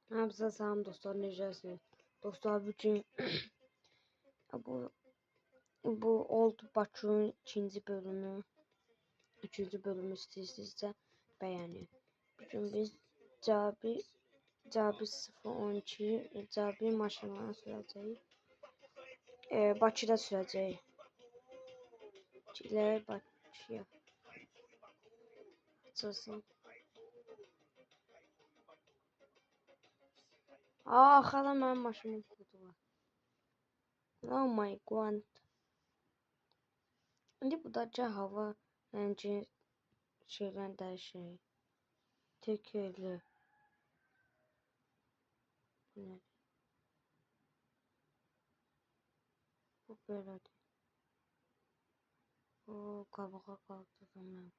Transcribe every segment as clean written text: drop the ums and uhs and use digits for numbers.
Hamza salam dostlar, necəsiniz? Dostlar bugün bu oldu Bakı'nın ikinci bölümü. Üçüncü bölümü istəyirsinizsə bəyənin. Bugün biz Cabi 012 Cabi maşınlarını sürəcəyik. Bakıda sürəcəyik. İləri Bakıya açılsın. Axıra mənim maşınım kurdular. Oh my god. İndi buradakı hava rəngi şeydən dəyişir. Tekeli. Bu belədir. O qabağa qaldırdım mən.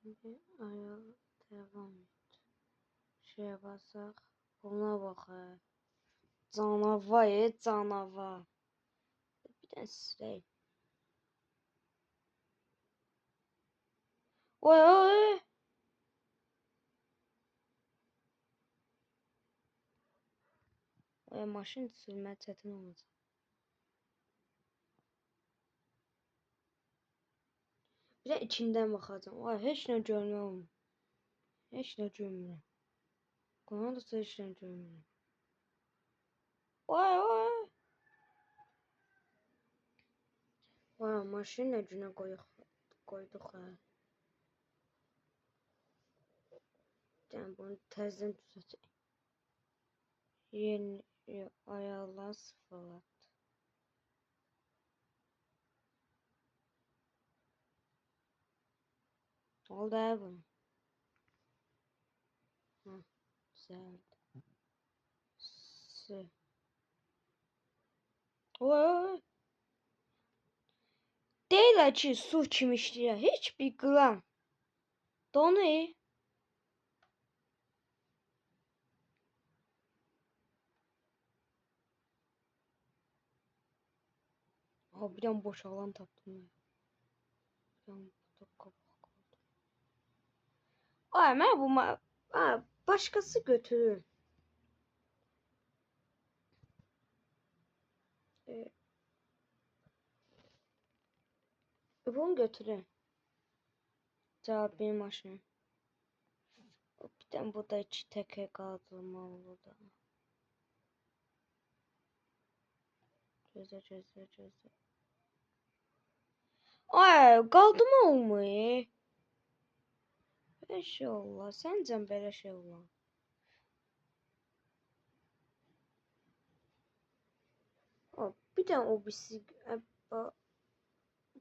Şimdi ayağa devam et. Şeye basaq. Buna bax. Canavar, canavar. Bir dənə silək. Oy oy. Maşın sürmək çətin olacaq. Bir də içindən baxacağam. Heç nə görmürəm. Heç nə görmürəm. Qonaq da heç nə görmürəm. Oy. Maşını nə günə qoyduq ha. Yəni bunu təzədən düzəcək. Yeni ayarlar sıfırlat. Oldu abi. Güzeldi. Oy. Deyirlər ki, su kimi işləyir. Heç bir qram. Donu. Bir dənə boş alan tapdım. Bir dənə burada qabaq qaldı. Mən bu başqası götürür. Bunu götürün. Cabi maşını. Bir dənə burada iki təkər qaldırmalı da. Gözlə. Qaldırma olmuyor. Belə şey olar. Səncə belə şey olar. Bir dənə o birisi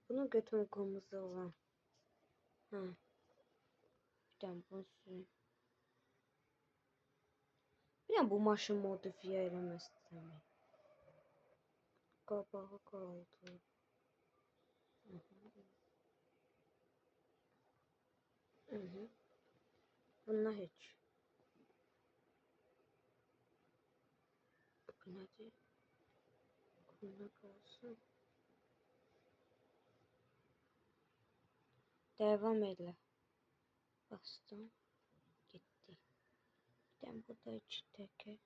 bunu götürün qırmızı olan. Bir dənə bunu sürün. Bir dənə bu maşın modifiyə eləmək istəmirəm. Qabağı qaldı. Bununla heç. Bu nədir? Bununla qalsın. Devam elə. Bastım. Getdi. Bir dənə burada iki təkər.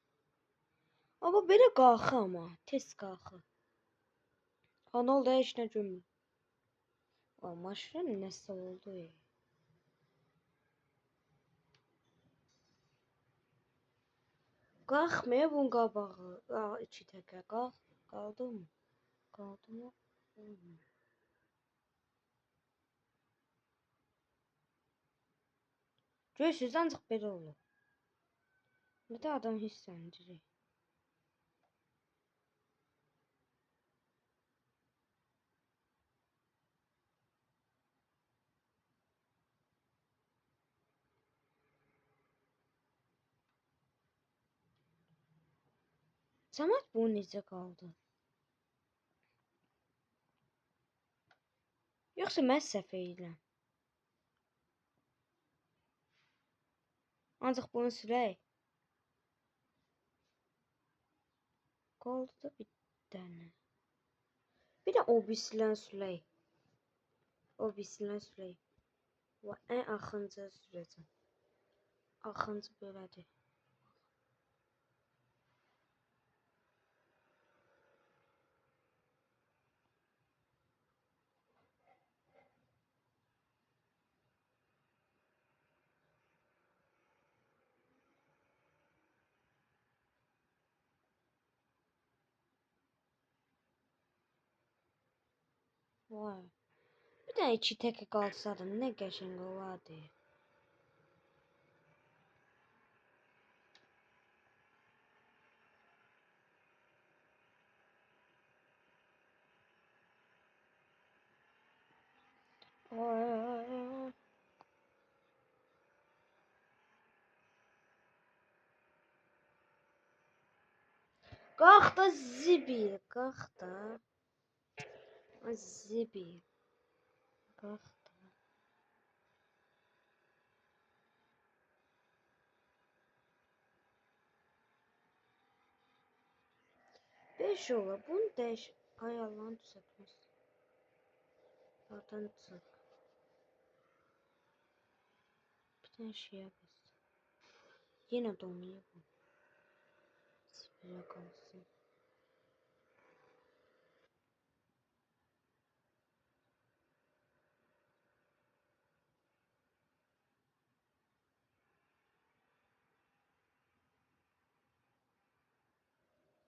Amma belə qalxır amma. Tez qalxır. Ne oldu? Heç nə görmür. Maşın nəsə oldu. Qalxmıyor bunun qabağı. İki təkər. Qaldı mı? Qaldı mı? Görürsünüz, ancaq belə olur. Bir də adam hissləndirir. Səməd bu necə qaldı? Yoxsa mən səhv edirəm? Ancaq bunu sürək. Qaldı da bir dənə. Bir də o birisindən sürək. Ən axırıncı sürəcəm. Axırıncı belədir. Vay. Bir tane içi tek kalsa da ne geçen olardı. Vay. Kalk da zibi. Kalk da. Zibi. Kalk da. 5 olur. Bunu değiş. Ay Allah'ın düzeltmez. Zaten çık. Bir tane şeye bas. Yine donuyor bu. Böyle kalsın.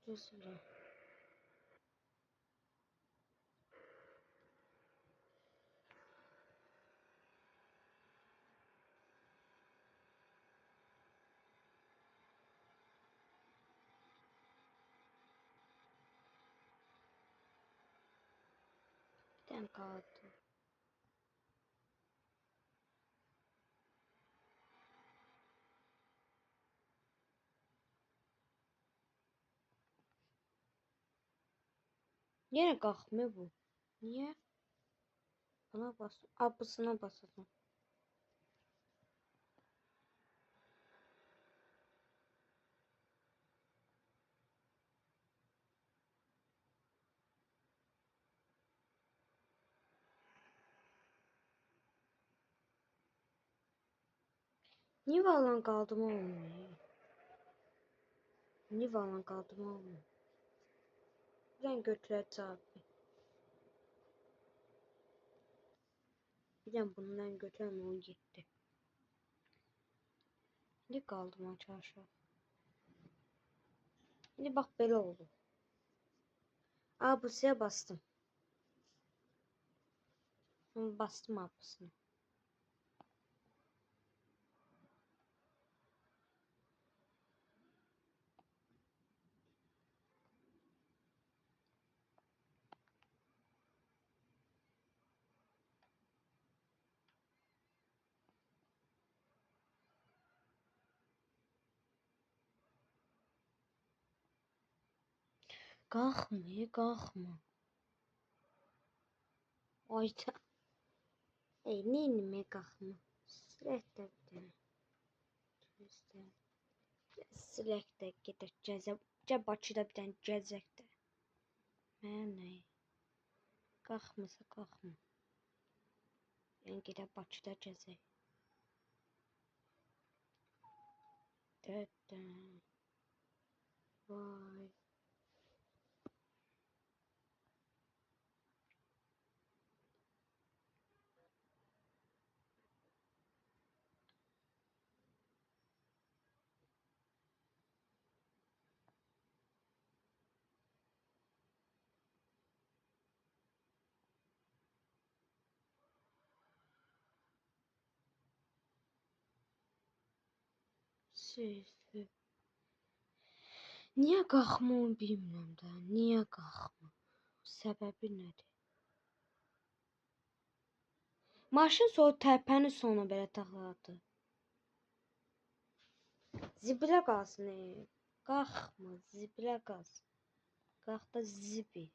Güzel. Bir tane kaldı. Yine kalkmıyor bu. Niye? Buna bas. Abısına basacağım. Niye bağlan kaldım olmuyor? Niye bağlan kaldım olmuyor? Ben götüreceğim abi. Bir de bundan götürmem o gitti. Ne kaldım aşağı. Şimdi bak böyle oldu. Aa bu suya bastım. Bastım abısını. Kalkma, kalkma. Ayda. Ey neyine kalkma. Silek de bir tane. Silek de gider cezə. Bakıda bir tane cezək de. Mənə nə? Qalxmasa qalxma. Yəni gedək Bakıda cezək. Dörddən. Vay. Sözü. Niyə qalxma onu bilmirəm də. Niyə qalxma? Səbəbi nədir? Maşın sol tərpəni sonu belə taxladı. Zibilə qalsın. Qalxma, zibilə qalsın. Qalx da zibi.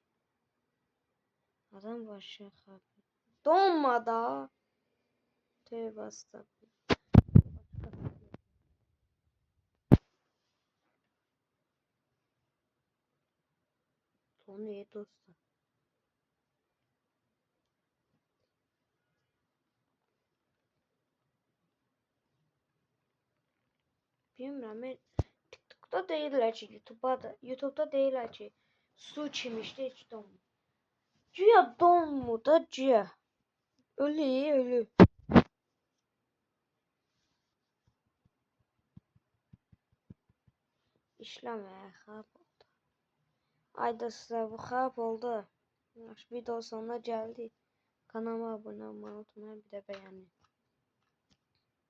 Adam başı xəbər. Donma da. Tövbə estağfurullah. Onu iyi dostum. Bilmirəm. TikTok'da deyirlər ki, YouTube'da deyirlər ki, su içmişdi heç donmur. Güya donmur da güya. Ölü. İşləmə, xarab oldu. Ayda sizə bu xarab oldu. Yaxşı, video sonuna gəldik. Kanalıma abunə olmayı unutmayın, bir də bəyənin.